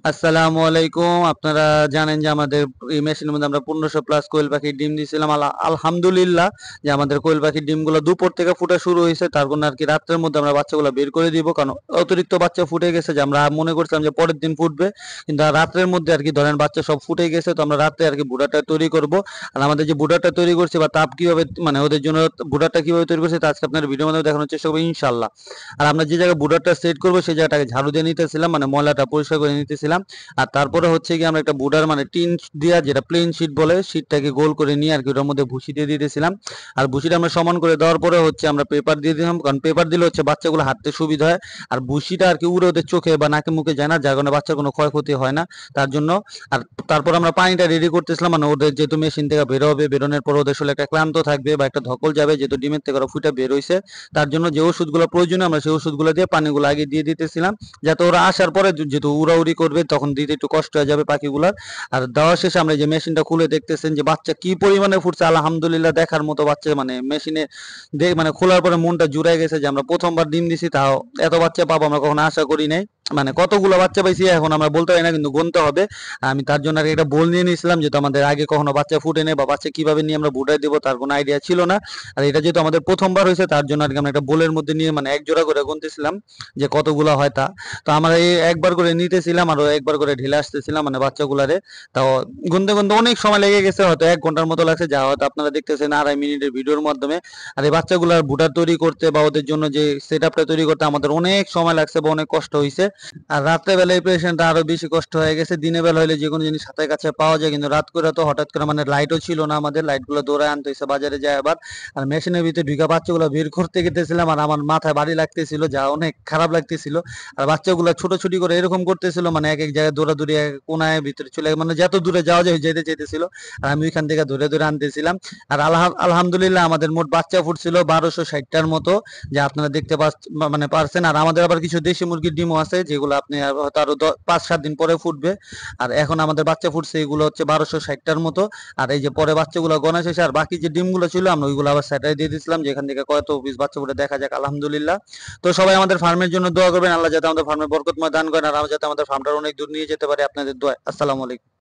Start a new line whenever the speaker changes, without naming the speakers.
আসসালামু আলাইকুম। আপনারা জানেন যে আমাদের এই মেশিনের মধ্যে আমরা 1500 প্লাস কোয়েল পাখির ডিম দিয়েছিলাম। আলহামদুলিল্লাহ যে আমাদের কোয়েল পাখির ডিমগুলো দুপুর থেকে ফুটা শুরু হয়েছে। তার জন্য আর কি রাত্রের মধ্যে আমরা বাচ্চাগুলো বের করে দিব, কারণ অতিরিক্ত বাচ্চা ফুটে গেছে যে আমরা মনে করছিলাম যে পরের দিন ফুটবে, কিন্তু রাত্রের মধ্যে আর কি ধরেন বাচ্চা সব ফুটে গেছে। তো আমরা রাত্রে আর কি বুডাটা তৈরি করব। আর আমাদের যে বুডাটা তৈরি করছি বা তাপ কিভাবে মানে ওদের জন্য বুডাটা কিভাবে তৈরি করছি তা আজকে আপনার ভিডিওর মধ্যে দেখানোর চেষ্টা করবো ইনশাল্লাহ। আর আমরা যে জায়গায় বুডারটা সেট করবো সেই জায়গাটাকে ঝাড়ু দিয়ে নিতেছিলাম, মানে ময়লাটা পরিষ্কার করে নিতেছিলাম। আর তারপরে হচ্ছে কি আমরা একটা বুডার মানে টিন দিয়া, যেটা প্লেন শিট বলে, শিটটাকে গোল করে নিয়ে আর কি ওটার মধ্যে ভুসি দিয়ে দিতেছিলাম। আর ভুসিটা আমরা সমান করে দেওয়ার পরে হচ্ছে আমরা পেপার দিয়ে দিলাম, কারণ পেপার দিলে হচ্ছে বাচ্চাগুলো হাঁটতে সুবিধা হয়। আর ভুসিটা আর কি উড়ে ওদের চোখে বা নাকে মুখে যায় না, যার কারণে বাচ্চার কোনো ক্ষয়ক্ষতি হয় না, তার জন্য। আর তারপর আমরা পানিটা রেডি করতেছিলাম, মানে ওদের যেহেতু মেশিন থেকে বের হবে, বেরোনোর পর ওদের শরীরে একটা ক্লান্ত থাকবে বা একটা ধকল যাবে, যেহেতু ডিমের থেকে ওরা ফুটে বের হইছে। তার জন্য যে ওষুধগুলো প্রয়োজন আমরা সেই ওষুধগুলো দিয়ে পানিগুলো আগে দিয়ে দিতেছিলাম, যাতে ওরা আসার পরে যেহেতু উড়াউড়ি করবে তখন দিতে একটু কষ্ট হয়ে যাবে পাখিগুলার। আর দেওয়া শেষে আমরা যে মেশিনটা খুলে দেখতেছেন যে বাচ্চা কি পরিমাণে ফুটছে, আলহামদুলিল্লাহ দেখার মতো বাচ্চা, মানে মেশিনে মানে খোলার পরে মনটা জুড়াই গেছে যে আমরা প্রথমবার ডিম দিছি, তাও এত বাচ্চা পাবো আমরা কখনো আশা করি নাই। মানে কতগুলো বাচ্চা পাইছি এখন আমরা বলতে পারি না, কিন্তু গুনতে হবে। আমি তার জন্য আর একটা বোল নিয়ে নিয়েছিলাম, যেহেতু আমাদের আগে কখনো বাচ্চা ফুটে নেই বা বাচ্চা কিভাবে নিয়ে আমরা বুটাই দেবো তার কোনো আইডিয়া ছিল না। আর এটা যেহেতু আমাদের প্রথমবার হয়েছে তার জন্য আর কি আমরা একটা বোলের মধ্যে নিয়ে মানে এক জোড়া করে গুনতেছিলাম যে কতগুলো হয় তা। তো আমরা এই একবার করে নিতেছিলাম আর একবার করে ঢিলে আসতেছিলাম মানে বাচ্চাগুলারে। তাও গুনতে গুনতে অনেক সময় লেগে গেছে, হয়তো 1 ঘন্টার মতো লাগছে, যা হয়তো আপনারা দেখতেছেন 2.5 মিনিটের ভিডিওর মাধ্যমে। আর এই বাচ্চাগুলার বুটার তৈরি করতে বা ওদের জন্য যে সেট আপটা তৈরি করতে আমাদের অনেক সময় লাগছে বা অনেক কষ্ট হয়েছে। আর রাত্রে বেলায় পেশেন্ট আরো বেশি কষ্ট হয়ে গেছে। দিনের বেলা হলে যে কোনো জিনিস হাতের কাছে পাওয়া যায়, কিন্তু রাত করে তো হঠাৎ করে মানে লাইটও ছিল না, আমাদের লাইটগুলো দৌড়ায় আনতে হয়েছে বাজারে যায় আবার। আর মেশিনের ভিতরে ঢুকা বাচ্চাগুলো বের করতে গেতেছিলাম আর আমার মাথায় বাড়ি লাগতেছিল, যা অনেক খারাপ লাগতেছিল। আর বাচ্চাগুলো ছোটাছুটি করে এরকম করতেছিল, মানে এক এক জায়গায় দৌড়াদৌড়ি, এক কোনায় ভিতরে চলে মানে যত দূরে যাওয়া যায় যেতে চাইতেছিল। আর আমি ওইখান থেকে ধরে ধরে আনতেছিলাম। আর আলহামদুলিল্লাহ আমাদের মোট বাচ্চা ফুটছিল 1260টার মতো, যা আপনারা দেখতে মানে পারছেন। আর আমাদের আবার কিছু দেশি মুরগির ডিমও আছে, যেগুলো আপনি হয়তো আরো 5-7 দিন পরে ফুটবে। আর এখন আমাদের বাচ্চা ফুটছে এগুলো হচ্ছে 1260টার মতো। আর এই যে পরে বাচ্চাগুলো গণা শেষে আর বাকি যে ডিমগুলো ছিল আমরা ওইগুলো আবার স্যাটারে দিয়ে দিয়েছিলাম, যেখান থেকে কত পিস বাচ্চা ফুটে দেখা যাক আলহামদুলিল্লাহ। তো সবাই আমাদের ফার্মের জন্য দোয়া করবেন, আল্লাহ যাতে আমাদের ফার্মে বরকতময় দান করেন আর আমরা যাতে আমাদের ফার্মটা অনেক দূর নিয়ে যেতে পারি আপনাদের দোয়ায়। আসসালামু আলাইকুম।